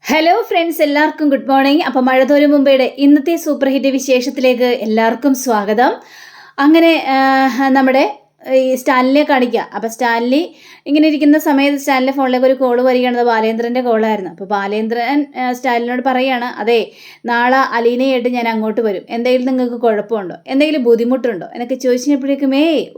Hello friends, എല്ലാവർക്കും good morning. അപ്പോൾ മഴതോരും മുമ്പയുടെ ഇന്നത്തെ സൂപ്പർ ഹിറ്റ് വിശേഷത്തിലേക്ക് എല്ലാവർക്കും സ്വാഗതം. അങ്ങനെ നമ്മുടെ ഈ സ്റ്റാലിനെ കാണിക്കുക. അപ്പോൾ സ്റ്റാലിനി ഇങ്ങനെ ഇരിക്കുന്ന സമയത്ത് സ്റ്റാലിൻ്റെ ഫോണിലേക്ക് ഒരു കോള് വരികയാണ്. അത് ബാലേന്ദ്രൻ്റെ കോളായിരുന്നു. അപ്പോൾ ബാലേന്ദ്രൻ സ്റ്റാലിനോട് പറയുകയാണ്, അതെ നാളെ അലീനയായിട്ട് ഞാൻ അങ്ങോട്ട് വരും, എന്തെങ്കിലും നിങ്ങൾക്ക് കുഴപ്പമുണ്ടോ, എന്തെങ്കിലും ബുദ്ധിമുട്ടുണ്ടോ എന്നൊക്കെ ചോദിച്ചപ്പോഴേക്കും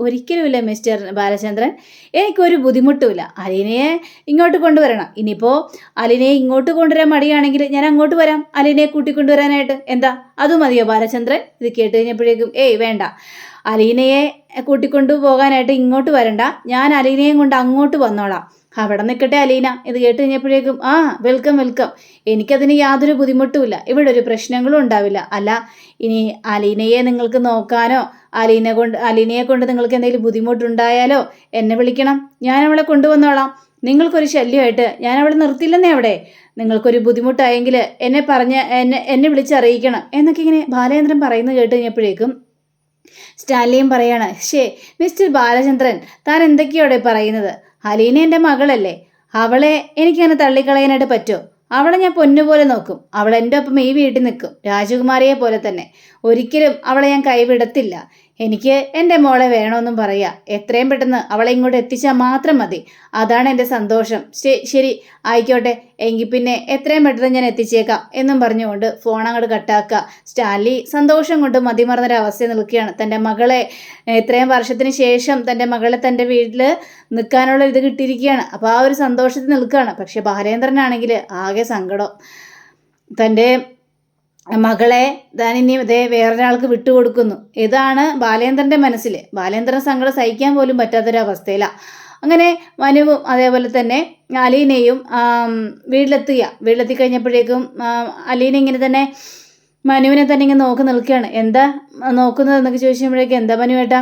ഒരിക്കലുമില്ല മിസ്റ്റർ ബാലചന്ദ്രൻ, എനിക്കൊരു ബുദ്ധിമുട്ടുമില്ല. അലീനയെ ഇങ്ങോട്ട് കൊണ്ടുവരണം. ഇനിയിപ്പോൾ അലീനയെ ഇങ്ങോട്ട് കൊണ്ടുവരാൻ മടിയാണെങ്കിൽ ഞാൻ അങ്ങോട്ട് വരാം അലീനയെ കൂട്ടിക്കൊണ്ടുവരാനായിട്ട്. എന്താ അത് മതിയോ ബാലചന്ദ്രൻ? ഇത് കേട്ട് കഴിഞ്ഞപ്പോഴേക്കും വേണ്ട, അലീനയെ കൂട്ടിക്കൊണ്ടു പോകാനായിട്ട് ഇങ്ങോട്ട് വരണ്ട, ഞാൻ അലീനയും കൊണ്ട് അങ്ങോട്ട് വന്നോളാം, അവിടെ നിൽക്കട്ടെ അലീന. ഇത് കേട്ട് കഴിഞ്ഞപ്പോഴേക്കും വെൽക്കം വെൽക്കം, എനിക്കതിന് യാതൊരു ബുദ്ധിമുട്ടുമില്ല, ഇവിടെ ഒരു പ്രശ്നങ്ങളും ഉണ്ടാവില്ല. അല്ല, ഇനി അലീനയെ നിങ്ങൾക്ക് നോക്കാനോ അലീനയെ കൊണ്ട് നിങ്ങൾക്ക് എന്തെങ്കിലും ബുദ്ധിമുട്ടുണ്ടായാലോ എന്നെ വിളിക്കണം, ഞാൻ അവളെ കൊണ്ടുവന്നോളാം. നിങ്ങൾക്കൊരു ശല്യമായിട്ട് ഞാൻ അവളെ നിർത്തില്ലെന്നേ. അവിടെ നിങ്ങൾക്കൊരു ബുദ്ധിമുട്ടായെങ്കിൽ എന്നെ വിളിച്ചറിയിക്കണം എന്നൊക്കെ ഇങ്ങനെ ബാലേന്ദ്രൻ പറയുന്നത് കേട്ട് കഴിഞ്ഞപ്പോഴേക്കും സ്റ്റാലിയും പറയാണ്, മിസ്റ്റർ ബാലചന്ദ്രൻ, താൻ എന്തൊക്കെയോടെ പറയുന്നത്? അലീന എൻ്റെ മകളല്ലേ, അവളെ എനിക്കങ്ങനെ തള്ളിക്കളയാനായിട്ട് പറ്റുമോ? അവളെ ഞാൻ പൊന്നുപോലെ നോക്കും, അവൾ എൻ്റെ ഒപ്പം ഈ വീട്ടിൽ നിൽക്കും, രാജകുമാരിയെ പോലെ തന്നെ. ഒരിക്കലും അവളെ ഞാൻ കൈവിടത്തില്ല. എനിക്ക് എൻ്റെ മോളെ വേണമെന്നും പറയാ, എത്രയും പെട്ടെന്ന് അവളെ ഇങ്ങോട്ട് എത്തിച്ചാൽ മാത്രം മതി, അതാണ് എൻ്റെ സന്തോഷം. ശരി ആയിക്കോട്ടെ, എങ്കിൽ പിന്നെ എത്രയും പെട്ടെന്ന് ഞാൻ എത്തിച്ചേക്കാം എന്നും പറഞ്ഞുകൊണ്ട് ഫോൺ അങ്ങോട്ട് കട്ടാക്കുക. സ്റ്റാൻലി സന്തോഷം കൊണ്ട് മതിമറന്നൊരവസ്ഥ നിൽക്കുകയാണ്. തൻ്റെ മകളെ ഇത്രയും വർഷത്തിന് ശേഷം തൻ്റെ മകളെ തൻ്റെ വീട്ടിൽ നിൽക്കാനുള്ള ഇത് കിട്ടിയിരിക്കുകയാണ്. അപ്പോൾ ആ ഒരു സന്തോഷത്തിൽ നിൽക്കുകയാണ്. പക്ഷെ ബാലേന്ദ്രനാണെങ്കിൽ ആകെ സങ്കടം. തൻ്റെ മകളെ താനിനി വേറൊരാൾക്ക് വിട്ടുകൊടുക്കുന്നു, ഇതാണ് ബാലേന്ദ്രൻ്റെ മനസ്സിൽ. ബാലേന്ദ്രൻ സങ്കടം സഹിക്കാൻ പോലും പറ്റാത്തൊരവസ്ഥയിലാണ്. അങ്ങനെ മനുവും അതേപോലെ തന്നെ അലീനയും വീട്ടിലെത്തി കഴിഞ്ഞപ്പോഴേക്കും അലീന ഇങ്ങനെ തന്നെ മനുവിനെ തന്നെ ഇങ്ങനെ നോക്കി നിൽക്കുകയാണ്. എന്താ നോക്കുന്നത് എന്നൊക്കെ ചോദിക്കുമ്പോഴേക്കും, എന്താ മനുവേട്ടാ?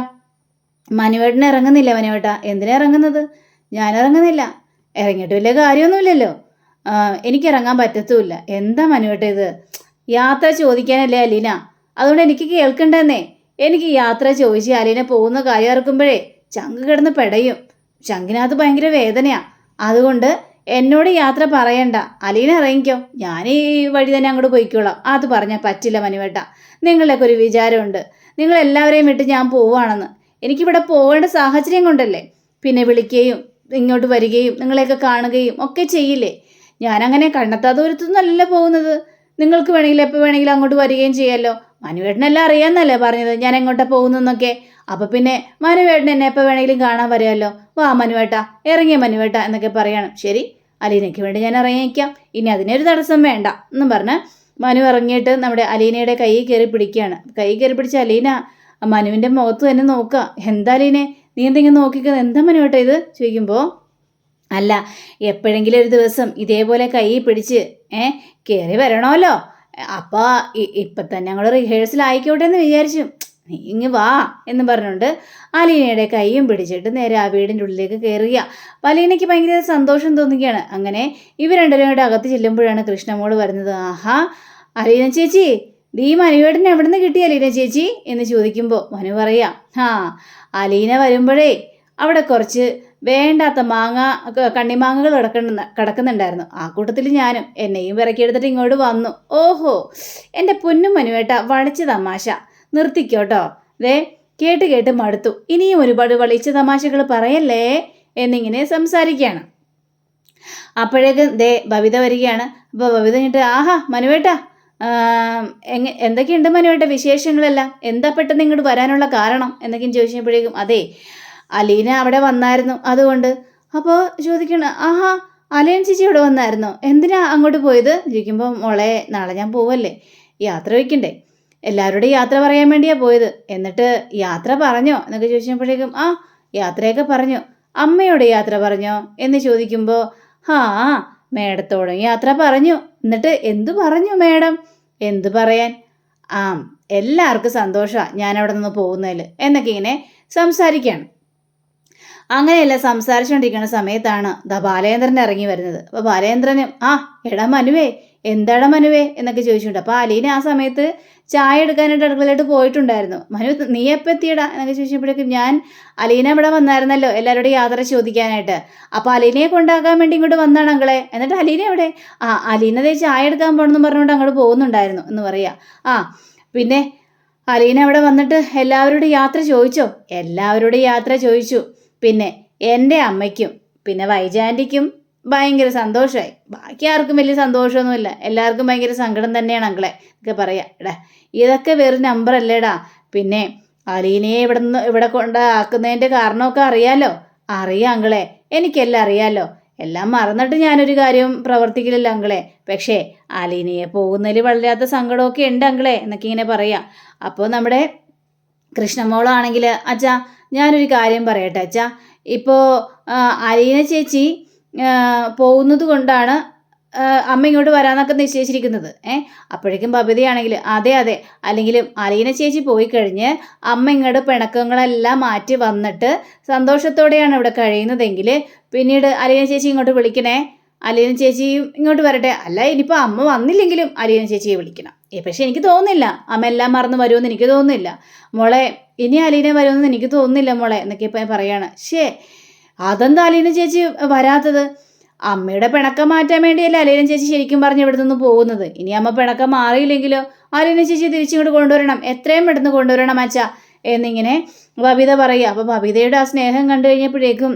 മനുവേട്ടന് ഇറങ്ങുന്നില്ല. മനുവേട്ടാ എന്തിനാ ഇറങ്ങുന്നത്? ഞാൻ ഇറങ്ങുന്നില്ല, ഇറങ്ങിയിട്ട് വലിയ കാര്യമൊന്നുമില്ലല്ലോ, എനിക്കിറങ്ങാൻ പറ്റത്തുമില്ല. എന്താ മനുവേട്ട ഇത്? യാത്ര ചോദിക്കാനല്ലേ അലീന, അതുകൊണ്ട് എനിക്ക് കേൾക്കണ്ടെന്നേ. എനിക്ക് യാത്ര ചോദിച്ച് അലീന പോകുന്ന കാര്യം ഇറക്കുമ്പോഴേ ചങ്ക് കിടന്ന് പെടയും, ചങ്കിനകത്ത് ഭയങ്കര വേദനയാ. അതുകൊണ്ട് എന്നോട് യാത്ര പറയണ്ട, അലീന ഇറങ്ങിക്കോ, ഞാൻ ഈ വഴി തന്നെ അങ്ങോട്ട് പോയിക്കോളാം. അത് പറഞ്ഞാൽ പറ്റില്ല മനുവേട്ട, നിങ്ങളുടെയൊക്കെ ഒരു വിചാരമുണ്ട് നിങ്ങളെല്ലാവരെയും വിട്ട് ഞാൻ പോവുകയാണെന്ന്. എനിക്കിവിടെ പോകേണ്ട സാഹചര്യം കൊണ്ടല്ലേ പിന്നെ വിളിക്കുകയും ഇങ്ങോട്ട് വരികയും നിങ്ങളെയൊക്കെ കാണുകയും ഒക്കെ ചെയ്യില്ലേ. ഞാനങ്ങനെ കണ്ണെത്താ ദൂരത്തൊന്നുമല്ലല്ലോ പോകുന്നത്, നിങ്ങൾക്ക് വേണമെങ്കിൽ എപ്പോൾ വേണമെങ്കിലും അങ്ങോട്ട് വരികയും ചെയ്യാമല്ലോ. മനുവേട്ടനെല്ലാം അറിയാമെന്നല്ലേ പറഞ്ഞത് ഞാൻ എങ്ങോട്ടാണ് പോകുന്നതെന്നൊക്കെ. അപ്പോൾ പിന്നെ മനുവേട്ടൻ എന്നെ എപ്പോൾ വേണമെങ്കിലും കാണാൻ വരുമല്ലോ. വാ മനുവേട്ട, ഇറങ്ങിയ മനുവേട്ട എന്നൊക്കെ പറയണം. ശരി, അലീനയ്ക്ക് വേണ്ടി ഞാൻ ഇറങ്ങിയേക്കാം, ഇനി അതിനൊരു തടസ്സം വേണ്ട എന്നും പറഞ്ഞ് മനു ഇറങ്ങിയിട്ട് നമ്മുടെ അലീനയുടെ കൈ കയറി പിടിക്കുകയാണ്. കൈ കയറി പിടിച്ച അലീന മനുവിൻ്റെ മുഖത്ത് തന്നെ നോക്കുക. എന്താ അലീനെ നീ എന്തെങ്കിലും നോക്കിക്കുന്നത്? എന്താ മനുവേട്ട ഇത് ചോദിക്കുമ്പോൾ, അല്ല എപ്പോഴെങ്കിലും ഒരു ദിവസം ഇതേപോലെ കൈ പിടിച്ച് കയറി വരണമല്ലോ, അപ്പോൾ ഇപ്പം തന്നെ ഞങ്ങൾ റിഹേഴ്സൽ ആയിക്കോട്ടെ എന്ന് വിചാരിച്ചു, നീ ഇങ്ങ് വാ എന്ന് പറഞ്ഞുകൊണ്ട് അലീനയുടെ കൈയും പിടിച്ചിട്ട് നേരെ ആ വീടിൻ്റെ ഉള്ളിലേക്ക് കയറുക. അപ്പോൾ അലീനയ്ക്ക് ഭയങ്കര സന്തോഷം തോന്നുകയാണ്. അങ്ങനെ ഇവർ രണ്ടുപേരും കൂടെ അകത്ത് ചെല്ലുമ്പോഴാണ് കൃഷ്ണമോള് വരുന്നത്. ആഹാ അലീന ചേച്ചി, ഈ മനുവേട്ടനെ എവിടെ നിന്ന് കിട്ടി അലീന ചേച്ചി എന്ന് ചോദിക്കുമ്പോൾ മനു പറയാം, അലീന വരുമ്പോഴേ അവിടെ കുറച്ച് വേണ്ടാത്ത കണ്ണിമാങ്ങകൾ കിടക്കുന്നുണ്ടായിരുന്നു, ആ കൂട്ടത്തിൽ ഞാനും എന്നെയും വിറക്കിയെടുത്തിട്ട് ഇങ്ങോട്ട് വന്നു. ഓഹോ എൻ്റെ പൊന്നും മനുവേട്ട, വളിച്ച തമാശ നിർത്തിക്കോട്ടോ, കേട്ട് കേട്ട് മടുത്തു, ഇനിയും ഒരുപാട് വളിച്ച തമാശകൾ പറയല്ലേ എന്നിങ്ങനെ സംസാരിക്കുകയാണ്. അപ്പോഴേക്കും ബബിത വരികയാണ്. അപ്പോൾ ബബിത കഴിഞ്ഞിട്ട്, ആഹാ മനുവേട്ട, എന്തൊക്കെയുണ്ട് മനുവേട്ട വിശേഷങ്ങളെല്ലാം, എന്താ പെട്ടെന്ന് ഇങ്ങോട്ട് വരാനുള്ള കാരണം എന്നൊക്കെയും ചോദിച്ചപ്പോഴേക്കും, അതെ അലീന അവിടെ വന്നായിരുന്നു അതുകൊണ്ട്. അപ്പോൾ ചോദിക്കണം, ആഹാ അലീന ചേച്ചി ഇവിടെ വന്നായിരുന്നോ, എന്തിനാ അങ്ങോട്ട് പോയത് ചോദിക്കുമ്പോൾ, മോളെ നാളെ ഞാൻ പോവല്ലേ, യാത്ര വയ്ക്കണ്ടേ, എല്ലാവരോടും യാത്ര പറയാൻ വേണ്ടിയാണ് പോയത്. എന്നിട്ട് യാത്ര പറഞ്ഞോ എന്നൊക്കെ ചോദിച്ചപ്പോഴേക്കും, യാത്രയൊക്കെ പറഞ്ഞു. അമ്മയോട് യാത്ര പറഞ്ഞോ എന്ന് ചോദിക്കുമ്പോൾ, മേഡത്തോടും യാത്ര പറഞ്ഞു. എന്നിട്ട് എന്തു പറഞ്ഞു മേഡം? എന്തു പറയാൻ, എല്ലാവർക്കും സന്തോഷമാണ് ഞാൻ അവിടെ നിന്ന് പോകുന്നതിൽ എന്നൊക്കെ ഇങ്ങനെ സംസാരിക്കുകയാണ്. അങ്ങനെയല്ല സംസാരിച്ചുകൊണ്ടിരിക്കുന്ന സമയത്താണ് ബാലേന്ദ്രൻ ഇറങ്ങി വരുന്നത്. അപ്പോൾ ബാലേന്ദ്രനും, എടാ മനുവേ എന്താടാ മനുവേ എന്നൊക്കെ ചോദിച്ചിട്ടുണ്ട്. അപ്പോൾ അലീന ആ സമയത്ത് ചായ എടുക്കാനായിട്ട് അടുക്കളയിലോട്ട് പോയിട്ടുണ്ടായിരുന്നു. മനു നീ എപ്പോൾ എത്തിയടാ എന്നൊക്കെ ചോദിച്ചപ്പോഴേക്കും ഞാൻ അലീന ഇവിടെ വന്നായിരുന്നല്ലോ എല്ലാവരോടും യാത്ര ചോദിക്കാനായിട്ട്. അപ്പോൾ അലീനയെ കൊണ്ടാക്കാൻ വേണ്ടി ഇങ്ങോട്ട് വന്നാണ് അങ്ങളെ. എന്നിട്ട് അലീന എവിടെ? അലീന ദേ ചായ എടുക്കാൻ പോകണമെന്ന് പറഞ്ഞുകൊണ്ട് അങ്ങോട്ട് പോകുന്നുണ്ടായിരുന്നു എന്ന് പറയാം. പിന്നെ അലീന അവിടെ വന്നിട്ട് എല്ലാവരോടും യാത്ര ചോദിച്ചോ? എല്ലാവരോടും യാത്ര ചോദിച്ചു. പിന്നെ എൻ്റെ അമ്മയ്ക്കും പിന്നെ വൈജാൻറ്റിക്കും ഭയങ്കര സന്തോഷമായി. ബാക്കി ആർക്കും വലിയ സന്തോഷമൊന്നുമില്ല, എല്ലാവർക്കും ഭയങ്കര സങ്കടം തന്നെയാണ് അങ്ങളെ ഒക്കെ പറയാം. എടാ ഇതൊക്കെ വെറും നമ്പർ അല്ലേടാ. പിന്നെ അലീനയെ ഇവിടെ കൊണ്ടാക്കുന്നതിൻ്റെ കാരണമൊക്കെ അറിയാലോ. അറിയാം അങ്ങളെ, എനിക്കെല്ലാം അറിയാലോ. എല്ലാം മറന്നിട്ട് ഞാനൊരു കാര്യം പ്രവർത്തിക്കില്ല അങ്ങളെ. പക്ഷേ അലീനയെ പോകുന്നതിൽ വളരാത്ത സങ്കടമൊക്കെ ഉണ്ട് അങ്ങളെ എന്നൊക്കെ ഇങ്ങനെ പറയാം. അപ്പോൾ നമ്മുടെ കൃഷ്ണമോളാണെങ്കിൽ അച്ഛാ ഞാനൊരു കാര്യം പറയട്ടെ അച്ഛാ, ഇപ്പോൾ അലീന ചേച്ചി പോകുന്നത് കൊണ്ടാണ് അമ്മ ഇങ്ങോട്ട് വരാനൊക്കെ നിശ്ചയിച്ചിരിക്കുന്നത്. അപ്പോഴേക്കും ബബിതയാണെങ്കിൽ അതെ അല്ലെങ്കിലും അലീന ചേച്ചി പോയി കഴിഞ്ഞ് അമ്മ ഇങ്ങോട്ട് പിണക്കങ്ങളെല്ലാം മാറ്റി വന്നിട്ട് സന്തോഷത്തോടെയാണ് ഇവിടെ കഴിയുന്നതെങ്കിൽ പിന്നീട് അലീന ചേച്ചി ഇങ്ങോട്ട് വിളിക്കണേ, അലീന ചേച്ചിയും ഇങ്ങോട്ട് വരട്ടെ. അല്ല ഇനിയിപ്പോൾ അമ്മ വന്നില്ലെങ്കിലും അലീന ചേച്ചിയെ വിളിക്കണം. പക്ഷെ എനിക്ക് തോന്നുന്നില്ല അമ്മ എല്ലാം മറന്ന് വരുമെന്ന് എനിക്ക് തോന്നുന്നില്ല മോളെ. ഇനി അലീന വരുമെന്ന് എനിക്ക് തോന്നുന്നില്ല മോളെ എന്നൊക്കെ ഇപ്പം പറയാണ്. അതെന്താ അലീന ചേച്ചി വരാത്തത്? അമ്മയുടെ പിണക്കം മാറ്റാൻ വേണ്ടിയല്ലേ അലീന ചേച്ചി ശരിക്കും പറഞ്ഞ് ഇവിടെ നിന്ന് പോകുന്നത്. ഇനി അമ്മ പിണക്കം മാറിയില്ലെങ്കിലോ അലീന ചേച്ചി തിരിച്ചിങ്ങോട്ട് കൊണ്ടുവരണം, എത്രയും പെട്ടെന്ന് കൊണ്ടുവരണം അച്ഛാ എന്നിങ്ങനെ ബബിത പറയുക. അപ്പോൾ ബബിതയുടെ ആ സ്നേഹം കണ്ടു കഴിഞ്ഞപ്പോഴേക്കും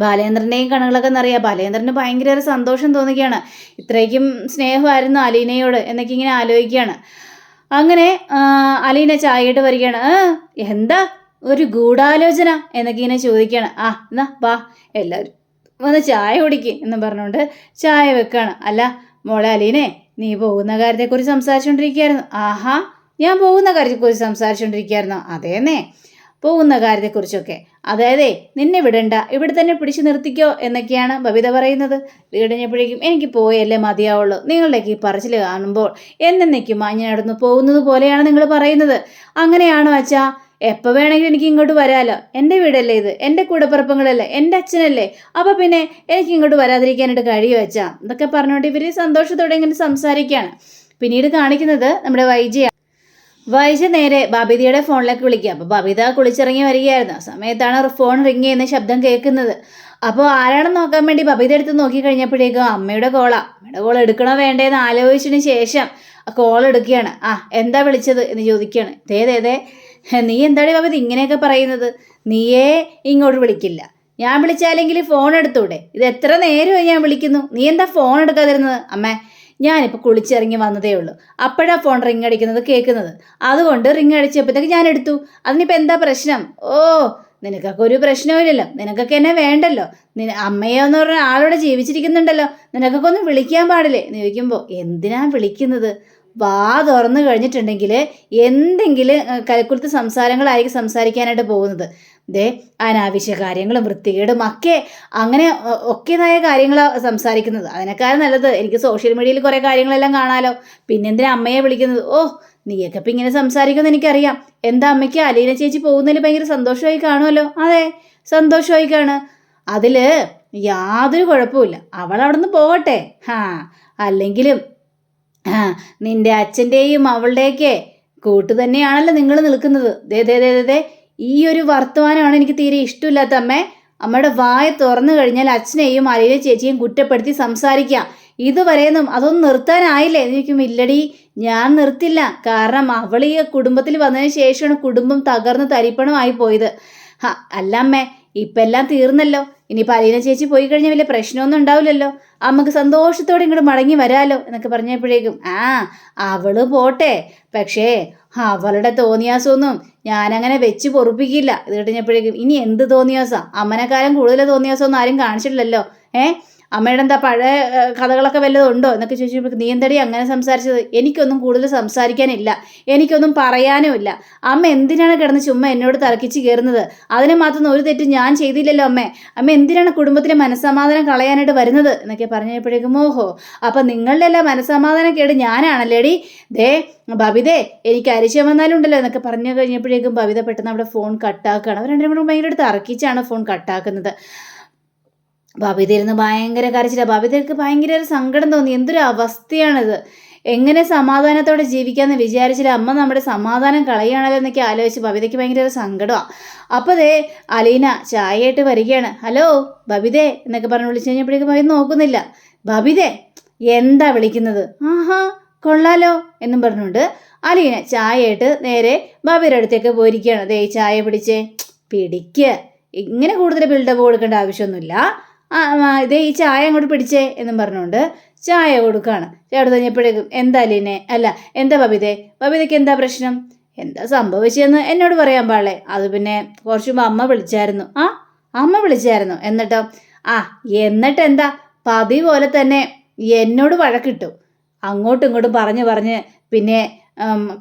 ബാലേന്ദ്രൻ്റെയും കണ്ണുകളൊക്കെ നിറയുക. ബാലേന്ദ്രന് ഭയങ്കര സന്തോഷം തോന്നുകയാണ്. ഇത്രയ്ക്കും സ്നേഹമായിരുന്നു അലീനയോട് എന്നൊക്കെ ഇങ്ങനെ ആലോചിക്കുകയാണ്. അങ്ങനെ അലീന ചായയിട്ട് വരികയാണ്. എന്താ ഒരു ഗൂഢാലോചന എന്നൊക്കെ ഇങ്ങനെ ചോദിക്കുകയാണ്. എന്നാ വാ എല്ലാവരും വന്ന് ചായ കുടിക്ക് എന്ന് പറഞ്ഞുകൊണ്ട് ചായ വെക്കുകയാണ്. അല്ല മോളെ അലീനെ, നീ പോകുന്ന കാര്യത്തെക്കുറിച്ച് സംസാരിച്ചുകൊണ്ടിരിക്കുകയായിരുന്നു. ഞാൻ പോകുന്ന കാര്യത്തെക്കുറിച്ച് സംസാരിച്ചുകൊണ്ടിരിക്കുകയായിരുന്നു. അതേന്നേ, പോകുന്ന കാര്യത്തെക്കുറിച്ചൊക്കെ. അതായത് നിന്നെ വിടണ്ട, ഇവിടെ തന്നെ പിടിച്ചു നിർത്തിക്കോ എന്നൊക്കെയാണ് ബബിത പറയുന്നത്. വീടിഞ്ഞപ്പോഴേക്കും എനിക്ക് പോയല്ലേ മതിയാവുള്ളൂ, നിങ്ങളുടെയൊക്കെ ഈ പറച്ചിൽ കാണുമ്പോൾ എന്നേക്കും ഞാൻ നടന്നു പോകുന്നത് പോലെയാണ് നിങ്ങൾ പറയുന്നത്. അങ്ങനെയാണോ അച്ഛാ? എപ്പോൾ വേണമെങ്കിലും എനിക്ക് ഇങ്ങോട്ട് വരാമല്ലോ, എൻ്റെ വീടല്ലേ ഇത്, എൻ്റെ കൂടപ്പിറപ്പങ്ങളല്ലേ, എൻ്റെ അച്ഛനല്ലേ, അപ്പോൾ പിന്നെ എനിക്ക് ഇങ്ങോട്ട് വരാതിരിക്കാനായിട്ട് കഴിയുമോ അച്ഛാ? എന്നൊക്കെ പറഞ്ഞുകൊണ്ട് ഇവർ സന്തോഷത്തോടെ ഇങ്ങനെ സംസാരിക്കുകയാണ്. പിന്നീട് കാണിക്കുന്നത് നമ്മുടെ വൈജ നേരെ ബബിതയുടെ ഫോണിലേക്ക് വിളിക്കുക. അപ്പോൾ ബബിത കുളിച്ചിറങ്ങി വരികയായിരുന്നു. ആ സമയത്താണ് ഫോൺ റിങ് ചെയ്യുന്ന ശബ്ദം കേൾക്കുന്നത്. അപ്പോൾ ആരാണെന്ന് നോക്കാൻ വേണ്ടി ബബിത എടുത്ത് നോക്കിക്കഴിഞ്ഞപ്പോഴേക്കും അമ്മയുടെ കോൾ എടുക്കണോ വേണ്ടേന്ന് ആലോചിച്ചതിന് ശേഷം കോൾ എടുക്കുകയാണ്. എന്താ വിളിച്ചത് എന്ന് ചോദിക്കുകയാണ്. ദേ നീ എന്താണ് ബബിത ഇങ്ങനെയൊക്കെ പറയുന്നത്? നീയേ ഇങ്ങോട്ട് വിളിക്കില്ല, ഞാൻ വിളിച്ചാലെങ്കിൽ ഫോൺ എടുത്തൂടെ? ഇത് എത്ര നേരമായി ഞാൻ വിളിക്കുന്നു, നീ എന്താ ഫോൺ എടുക്കാതിരുന്നത്? അമ്മേ ഞാനിപ്പോൾ കുളിച്ചിറങ്ങി വന്നതേ ഉള്ളൂ, അപ്പോഴാണ് ഫോൺ റിങ് അടിക്കുന്നത് കേൾക്കുന്നത്, അതുകൊണ്ട് റിങ് അടിച്ചപ്പോഴത്തേക്ക് ഞാൻ എടുത്തു. അതിനിപ്പോൾ എന്താ പ്രശ്നം? നിനക്കൊക്കെ ഒരു പ്രശ്നവുമില്ലല്ലോ, നിനക്കൊക്കെ എന്നെ വേണ്ടല്ലോ, അമ്മയെന്ന് പറഞ്ഞ ആളോടെ ജീവിച്ചിരിക്കുന്നുണ്ടല്ലോ, നിനക്കൊക്കെ ഒന്ന് വിളിക്കാൻ പാടില്ലേ എന്ന് ചോദിക്കുമ്പോൾ എന്തിനാ വിളിക്കുന്നത്? വാ തുറന്നു കഴിഞ്ഞിട്ടുണ്ടെങ്കിൽ എന്തെങ്കിലും കലക്കുലത്ത് സംസാരങ്ങളായിരിക്കും സംസാരിക്കാനായിട്ട് പോകുന്നത്. അനാവശ്യ കാര്യങ്ങളും വൃത്തികേടും ഒക്കെ അങ്ങനെ ഒക്കെതായ കാര്യങ്ങളാണ് സംസാരിക്കുന്നത്. അതിനേക്കാളും നല്ലത് എനിക്ക് സോഷ്യൽ മീഡിയയിൽ കുറേ കാര്യങ്ങളെല്ലാം കാണാമല്ലോ, പിന്നെന്തിനാ അമ്മയെ വിളിക്കുന്നത്? നീയൊക്കെ ഇപ്പം ഇങ്ങനെ സംസാരിക്കുമെന്ന് എനിക്കറിയാം. എന്താ അമ്മയ്ക്ക് അലീന ചേച്ചി പോകുന്നതിൽ ഭയങ്കര സന്തോഷമായി കാണുമല്ലോ? അതെ, സന്തോഷമായി കാണും, അതിൽ യാതൊരു കുഴപ്പമില്ല, അവൾ അവിടെ നിന്ന് പോകട്ടെ. അല്ലെങ്കിലും നിന്റെ അച്ഛൻ്റെയും അവളുടെയൊക്കെ കൂട്ട് തന്നെയാണല്ലോ നിങ്ങൾ നിൽക്കുന്നത്. ദേ ഈ ഒരു വർത്തമാനമാണ് എനിക്ക് തീരെ ഇഷ്ടമില്ലാത്ത അമ്മേ. അമ്മയുടെ വായ തുറന്നു കഴിഞ്ഞാൽ അച്ഛനെയും അലീന ചേച്ചിയും കുറ്റപ്പെടുത്തി സംസാരിക്കാം. ഇതുവരെയൊന്നും അതൊന്നും നിർത്താനായില്ലേ എന്ന് ചോദിക്കും. ഇല്ലടി, ഞാൻ നിർത്തില്ല. കാരണം അവൾ ഈ കുടുംബത്തിൽ വന്നതിന് ശേഷമാണ് കുടുംബം തകർന്ന് തരിപ്പണമായി പോയത്. അല്ല അമ്മേ, ഇപ്പം എല്ലാം തീർന്നല്ലോ, ഇനിയിപ്പോൾ അലീന ചേച്ചി പോയി കഴിഞ്ഞാൽ വലിയ പ്രശ്നമൊന്നും ഉണ്ടാവില്ലല്ലോ, അമ്മക്ക് സന്തോഷത്തോടെ ഇങ്ങോട്ട് മടങ്ങി വരാമല്ലോ എന്നൊക്കെ പറഞ്ഞപ്പോഴേക്കും അവള് പോട്ടെ, പക്ഷേ അവളുടെ തോന്നിയാസമൊന്നും ഞാനങ്ങനെ വെച്ച് പൊറുപ്പിക്കില്ല. ഇത് കഴിഞ്ഞപ്പോഴേക്കും ഇനി എന്ത് തോന്നിയാസാ? അമ്മനെക്കാലം കൂടുതൽ തോന്നിയാസമൊന്നും ആരും കാണിച്ചിട്ടില്ലല്ലോ. അമ്മയുടെ എന്താ പഴയ കഥകളൊക്കെ വല്ലതും ഉണ്ടോ എന്നൊക്കെ ചോദിച്ചപ്പോൾ നീ എന്തടി അങ്ങനെ സംസാരിച്ചത്? എനിക്കൊന്നും കൂടുതൽ സംസാരിക്കാനില്ല, എനിക്കൊന്നും പറയാനുമില്ല. അമ്മ എന്തിനാണ് കിടന്ന് ചുമ്മാ എന്നോട് തർക്കിച്ച് കയറുന്നത്? അതിനെ മാത്രം ഒരു തെറ്റ് ഞാൻ ചെയ്തില്ലല്ലോ അമ്മ എന്തിനാണ് കുടുംബത്തിലെ മനസ്സമാധാനം കളയാനായിട്ട് വരുന്നത് എന്നൊക്കെ പറഞ്ഞപ്പോഴേക്കും അപ്പം നിങ്ങളുടെ എല്ലാം മനസ്സമാധാനം കേട് ഞാനാണല്ലേടി? ബബിതേ എനിക്ക് അരിശം വന്നാലും ഉണ്ടല്ലോ എന്നൊക്കെ പറഞ്ഞു കഴിഞ്ഞപ്പോഴേക്കും ബബിത പെട്ടെന്ന് അവിടെ ഫോൺ കട്ടാക്കുകയാണ്. അവർ രണ്ടും കൂടെ ഭയങ്കര തർക്കിച്ചാണ് ഫോൺ കട്ടാക്കുന്നത്. ബബിതയിരുന്ന് ഭയങ്കര കരച്ചില്ല. ബബിതയ്ക്ക് ഭയങ്കര ഒരു സങ്കടം തോന്നി. എന്തൊരു അവസ്ഥയാണിത്, എങ്ങനെ സമാധാനത്തോടെ ജീവിക്കാമെന്ന് വിചാരിച്ചില്ല, അമ്മ നമ്മുടെ സമാധാനം കളയുകയാണല്ലോ എന്നൊക്കെ ആലോചിച്ച് ബബിതയ്ക്ക് ഭയങ്കര ഒരു സങ്കടമാണ്. അപ്പോൾ ദേ അലീന ചായയായിട്ട് വരികയാണ്. ഹലോ ബബിതേ എന്നൊക്കെ പറഞ്ഞ് വിളിച്ചു കഴിഞ്ഞപ്പോഴേക്കും ബബിത നോക്കുന്നില്ല. ബബിതേ എന്താ വിളിക്കുന്നത്? ആഹാ കൊള്ളാലോ എന്നും പറഞ്ഞുകൊണ്ട് അലീന ചായയായിട്ട് നേരെ ബബിയുടെ അടുത്തേക്ക് പോയിരിക്കുകയാണ്. ദേ ചായ പിടിച്ചേ, പിടിക്കുക, ഇങ്ങനെ കൂടുതൽ ബിൽഡപ്പ് കൊടുക്കേണ്ട ആവശ്യമൊന്നുമില്ല. ഇതേ ഈ ചായ അങ്ങോട്ട് പിടിച്ചേ എന്നും പറഞ്ഞുകൊണ്ട് ചായ കൊടുക്കുകയാണ്. ചേട്ടൻ കഴിഞ്ഞപ്പോഴേക്കും എന്താ അലീനെ, അല്ല എന്താ ബബിതേ, ബബിതയ്ക്ക് എന്താ പ്രശ്നം, എന്താ സംഭവിച്ചതെന്ന് എന്നോട് പറയാൻ പാടില്ലേ? അത് പിന്നെ കുറച്ച് മുമ്പ് അമ്മ വിളിച്ചായിരുന്നു. അമ്മ വിളിച്ചായിരുന്നു, എന്നിട്ടോ? എന്നിട്ട് എന്താ, പതിവ് പോലെ തന്നെ എന്നോട് വഴക്കിട്ടു, അങ്ങോട്ടും ഇങ്ങോട്ടും പറഞ്ഞ് പിന്നെ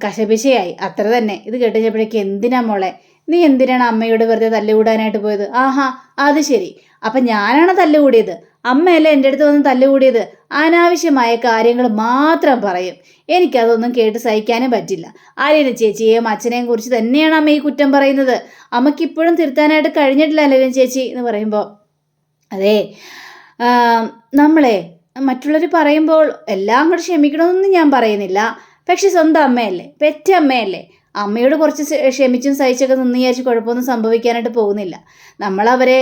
കശപിശയായി, അത്ര തന്നെ. ഇത് കേട്ടുകഴിഞ്ഞപ്പോഴേക്ക് എന്തിനാ മോളെ, നീ എന്തിനാണ് അമ്മയോട് വെറുതെ തല്ലുകൂടാനായിട്ട് പോയത്? ആഹാ അത് ശരി, അപ്പം ഞാനാണ് തല്ലുകൂടിയത്, അമ്മയല്ലേ എൻ്റെ അടുത്ത് വന്ന് തല്ലുകൂടിയത്? അനാവശ്യമായ കാര്യങ്ങൾ മാത്രം പറയും, എനിക്കതൊന്നും കേട്ട് സഹിക്കാനും പറ്റില്ല. അലീന ചേച്ചിയെയും അച്ഛനെയും കുറിച്ച് തന്നെയാണ് അമ്മ ഈ കുറ്റം പറയുന്നത്. അമ്മയ്ക്കിപ്പോഴും തിരുത്താനായിട്ട് കഴിഞ്ഞിട്ടില്ല അലീന ചേച്ചി എന്ന് പറയുമ്പോൾ, അതെ നമ്മളെ മറ്റുള്ളവർ പറയുമ്പോൾ എല്ലാം കൂടെ ക്ഷമിക്കണമെന്നൊന്നും ഞാൻ പറയുന്നില്ല. പക്ഷെ സ്വന്തം അമ്മയല്ലേ, പെറ്റ അമ്മയല്ലേ, അമ്മയോട് കുറച്ച് ക്ഷമിച്ചും സഹിച്ചൊക്കെ നിന്ന് വിചാരിച്ച് കുഴപ്പമൊന്നും സംഭവിക്കാനായിട്ട് പോകുന്നില്ല. നമ്മളവരെ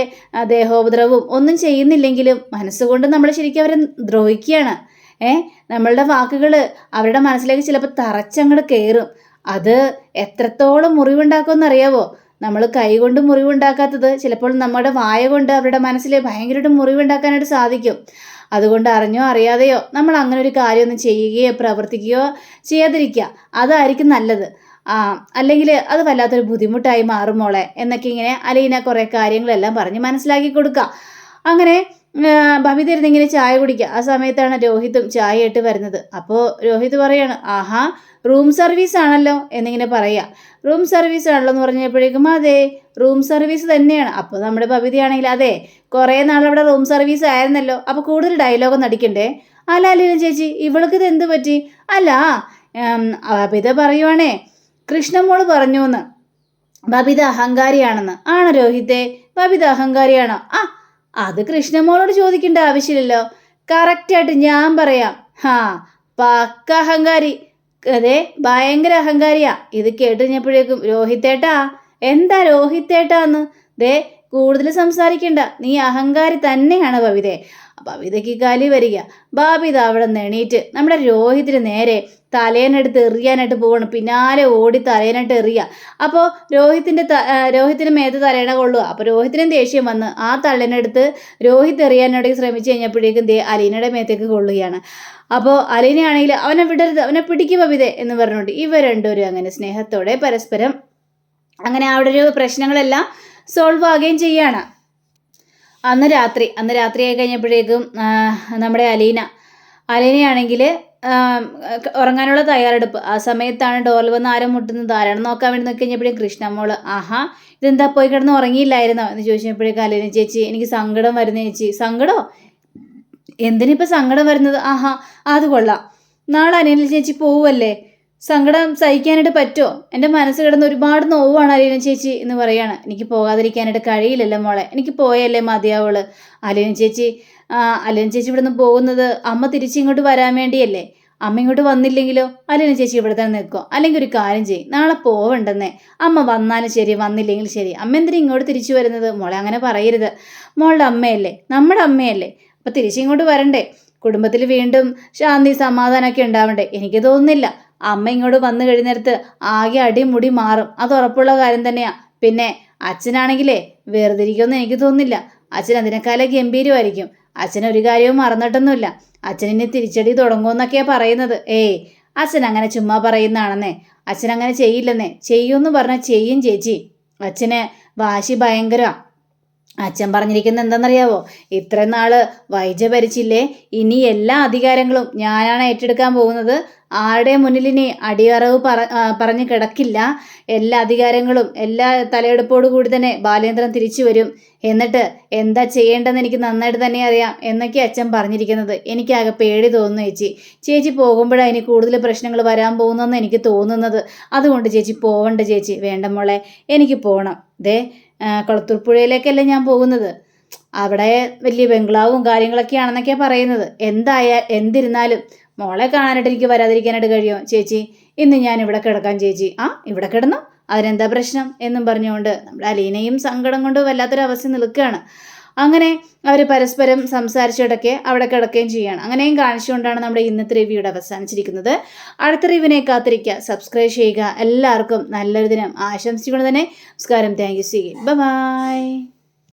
ദേഹോപദ്രവവും ഒന്നും ചെയ്യുന്നില്ലെങ്കിലും മനസ്സുകൊണ്ട് നമ്മൾ ശരിക്കും അവരെ ദ്രോഹിക്കുകയാണ്. നമ്മളുടെ വാക്കുകൾ അവരുടെ മനസ്സിലേക്ക് ചിലപ്പോൾ തറച്ചങ്ങോട്ട് കയറും. അത് എത്രത്തോളം മുറിവുണ്ടാക്കുമെന്ന് അറിയാവോ? നമ്മൾ കൈകൊണ്ട് മുറിവുണ്ടാക്കാത്തത് ചിലപ്പോൾ നമ്മുടെ വായ കൊണ്ട് അവരുടെ മനസ്സിൽ ഭയങ്കരമായിട്ട് മുറിവുണ്ടാക്കാനായിട്ട് സാധിക്കും. അതുകൊണ്ട് അറിഞ്ഞോ അറിയാതെയോ നമ്മൾ അങ്ങനെ ഒരു കാര്യമൊന്നും ചെയ്യുകയോ പ്രവർത്തിക്കുകയോ ചെയ്യാതിരിക്കുക, അതായിരിക്കും നല്ലത്. അല്ലെങ്കിൽ അത് വല്ലാത്തൊരു ബുദ്ധിമുട്ടായി മാറും മോളെ എന്നൊക്കെ ഇങ്ങനെ അലീന കുറേ കാര്യങ്ങളെല്ലാം പറഞ്ഞ് മനസ്സിലാക്കി കൊടുക്കുക. അങ്ങനെ ബബിത ഇരുന്നിങ്ങനെ ചായ കുടിക്കുക. ആ സമയത്താണ് രോഹിത്തും ചായ ഇട്ട് വരുന്നത്. അപ്പോൾ രോഹിത് പറയാണ്, ആഹാ റൂം സർവീസ് ആണല്ലോ എന്നിങ്ങനെ പറയുക. റൂം സർവീസ് ആണല്ലോ എന്ന് പറഞ്ഞപ്പോഴേക്കും അതെ റൂം സർവീസ് തന്നെയാണ്. അപ്പോൾ നമ്മുടെ ബബിതയാണെങ്കിൽ അതെ കുറേ നാളവിടെ റൂം സർവീസ് ആയിരുന്നല്ലോ, അപ്പോൾ കൂടുതൽ ഡയലോഗൊന്നും അടിക്കണ്ടേ? അല്ല അലീന ചേച്ചി ഇവൾക്ക് ഇത് എന്ത് പറ്റി? അല്ല ബബിത പറയുവാണേ കൃഷ്ണമോള് പറഞ്ഞു എന്ന്, ബബിത അഹങ്കാരിയാണെന്ന്. ആണോ രോഹിത്തെ, ബബിത അഹങ്കാരിയാണോ? അത് കൃഷ്ണമോളോട് ചോദിക്കേണ്ട ആവശ്യമില്ലല്ലോ, കറക്റ്റായിട്ട് ഞാൻ പറയാം. പക്ക അഹങ്കാരി, അതെ ഭയങ്കര അഹങ്കാരിയാ. ഇത് കേട്ടുകഴിഞ്ഞപ്പോഴേക്കും രോഹിത്തേട്ടാ, എന്താ രോഹിത്തേട്ടാന്ന്, ദേ കൂടുതൽ സംസാരിക്കണ്ട, നീ അഹങ്കാരി തന്നെയാണ് ബബിതേ. ബബിതയ്ക്ക് കലി വരിക. ബബിത അവിടെ നിന്ന് എണീറ്റ് നമ്മുടെ രോഹിത്തിന് നേരെ തലേനെടുത്ത് എറിയാനായിട്ട് പോവാണ്. പിന്നാലെ ഓടി തലേനായിട്ട് എറിയുക. അപ്പോൾ രോഹിത്തിന് മേത്ത് തലേണ കൊള്ളുക. അപ്പോൾ രോഹിത്തിനും ദേഷ്യം വന്ന് ആ തലേനെടുത്ത് രോഹിത് എറിയാനായിട്ട് ശ്രമിച്ചു കഴിഞ്ഞപ്പോഴേക്കും അലീനയുടെ മേത്തേക്ക് കൊള്ളുകയാണ്. അപ്പോൾ അലീനയാണെങ്കിൽ അവനെ വിടരുത്, അവനെ പിടിക്കുക ബബിതേ എന്ന് പറഞ്ഞുകൊണ്ട് ഇവർ രണ്ടുപേരും അങ്ങനെ സ്നേഹത്തോടെ പരസ്പരം അങ്ങനെ അവിടെ ഒരു പ്രശ്നങ്ങളെല്ലാം സോൾവ് ആകുകയും ചെയ്യാണ്. അന്ന് രാത്രിയായി കഴിഞ്ഞപ്പോഴേക്കും നമ്മുടെ അലീനയാണെങ്കിൽ ഉറങ്ങാനുള്ള തയ്യാറെടുപ്പ്. ആ സമയത്താണ് ഡോറിൽ വന്ന് ആരും മുട്ടുന്നത്, ആരാണെന്ന് നോക്കാൻ വേണ്ടി നോക്കി കഴിഞ്ഞപ്പോഴേക്കും കൃഷ്ണമോള്, ഇതെന്താ പോയി കിടന്ന് ഉറങ്ങിയില്ലായിരുന്നോ എന്ന് ചോദിച്ചപ്പോഴേക്കും അലീന ചേച്ചി എനിക്ക് സങ്കടം വരുന്ന ചേച്ചി. സങ്കടമോ? എന്തിനിപ്പോൾ സങ്കടം വരുന്നത്? അത് കൊള്ളാം, നാളെ അലീന ചേച്ചി പോവുമല്ലേ, സങ്കടം സഹിക്കാനായിട്ട് പറ്റുമോ? എൻ്റെ മനസ്സ് കിടന്ന് ഒരുപാട് നോവാണ് അലീന ചേച്ചി എന്ന് പറയാണ്. എനിക്ക് പോകാതിരിക്കാനായിട്ട് കഴിയില്ലല്ലോ മോളെ, എനിക്ക് പോയല്ലേ മതിയാവുള്ളൂ. അലീന ചേച്ചി ഇവിടെ നിന്ന് പോകുന്നത് അമ്മ തിരിച്ചിങ്ങോട്ട് വരാൻ വേണ്ടിയല്ലേ? അമ്മ ഇങ്ങോട്ട് വന്നില്ലെങ്കിലോ? അലീന ചേച്ചി ഇവിടെ തന്നെ നിൽക്കോ? അല്ലെങ്കിൽ ഒരു കാര്യം ചെയ്യും, നാളെ പോവണ്ടെന്നേ, അമ്മ വന്നാലും ശരി വന്നില്ലെങ്കിൽ ശരി, അമ്മ എന്തിനാ ഇങ്ങോട്ട് തിരിച്ചു വരുന്നത്? മോളെ അങ്ങനെ പറയരുത്, മോളുടെ അമ്മയല്ലേ, നമ്മുടെ അമ്മയല്ലേ, അപ്പം തിരിച്ചിങ്ങോട്ട് വരണ്ടേ, കുടുംബത്തിൽ വീണ്ടും ശാന്തി സമാധാനമൊക്കെ ഉണ്ടാവണ്ടേ? എനിക്ക് തോന്നുന്നില്ല അമ്മ ഇങ്ങോട്ട് വന്നു കഴിഞ്ഞിടത്ത് ആകെ അടിമുടി മാറും, അത് ഉറപ്പുള്ള കാര്യം തന്നെയാണ്. പിന്നെ അച്ഛനാണെങ്കിലേ വെറുതെ ഇരിക്കുമെന്ന് എനിക്ക് തോന്നുന്നില്ല, അച്ഛൻ അതിനേക്കാളും ഗംഭീരമായിരിക്കും. അച്ഛൻ ഒരു കാര്യവും മറന്നിട്ടൊന്നുമില്ല, അച്ഛൻ ഇനി തിരിച്ചടി തുടങ്ങുമെന്നൊക്കെയാണ് പറയുന്നത്. അച്ഛൻ അങ്ങനെ ചുമ്മാ പറയുന്നതാണെന്നേ, അച്ഛൻ അങ്ങനെ ചെയ്യില്ലെന്നേ, ചെയ്യുമെന്ന് പറഞ്ഞാൽ ചെയ്യും ചേച്ചി. അച്ഛന് വാശി ഭയങ്കര. അച്ഛൻ പറഞ്ഞിരിക്കുന്നത് എന്താണെന്നറിയാവോ? ഇത്രയും നാൾ വൈജ ഭരിച്ചില്ലേ, ഇനി എല്ലാ അധികാരങ്ങളും ഞാനാണ് ഏറ്റെടുക്കാൻ പോകുന്നത്, ആരുടെ മുന്നിൽ ഇനി അടിയറവ് പറഞ്ഞ് കിടക്കില്ല, എല്ലാ അധികാരങ്ങളും എല്ലാ തലയെടുപ്പോടു കൂടി തന്നെ ബാലേന്ദ്രൻ തിരിച്ചു വരും, എന്നിട്ട് എന്താ ചെയ്യേണ്ടതെന്ന് എനിക്ക് നന്നായിട്ട് തന്നെ അറിയാം എന്നൊക്കെ അച്ഛൻ പറഞ്ഞിരിക്കുന്നത്. എനിക്കാകെ പേടി തോന്നുന്നു ചേച്ചി പോകുമ്പോഴാണ് ഇനി കൂടുതൽ പ്രശ്നങ്ങൾ വരാൻ പോകുന്നതെന്ന് എനിക്ക് തോന്നുന്നത്. അതുകൊണ്ട് ചേച്ചി പോവണ്ട ചേച്ചി. വേണ്ട മോളെ, എനിക്ക് പോകണം. കുളത്തൂർ പുഴയിലേക്കല്ലേ ഞാൻ പോകുന്നത്, അവിടെ വലിയ ബംഗ്ലാവും കാര്യങ്ങളൊക്കെയാണെന്നൊക്കെയാണ് പറയുന്നത്. എന്തിരുന്നാലും മോളെ കാണാനായിട്ട് എനിക്ക് വരാതിരിക്കാനായിട്ട് കഴിയുമോ ചേച്ചി? ഇന്ന് ഞാൻ ഇവിടെ കിടക്കാം ചേച്ചി. ആ, ഇവിടെ കിടന്നോ, അതിനെന്താ പ്രശ്നം എന്നും പറഞ്ഞുകൊണ്ട് നമ്മുടെ അലീനയും സങ്കടം കൊണ്ട് വല്ലാത്തൊരവസ്ഥ നിൽക്കുകയാണ്. അങ്ങനെ അവർ പരസ്പരം സംസാരിച്ചിടയ്ക്ക് അവിടെ കിടക്കുകയും ചെയ്യുകയാണ്. അങ്ങനെയും കാണിച്ചുകൊണ്ടാണ് നമ്മുടെ ഇന്നത്തെ റിവ്യൂടെ അവസാനിച്ചിരിക്കുന്നത്. അടുത്ത റിവ്യൂവിനെ കാത്തിരിക്കുക, സബ്സ്ക്രൈബ് ചെയ്യുക. എല്ലാവർക്കും നല്ലൊരു ദിനം ആശംസിച്ചുകൊണ്ട് തന്നെ നമസ്കാരം. Thank you. See you. By.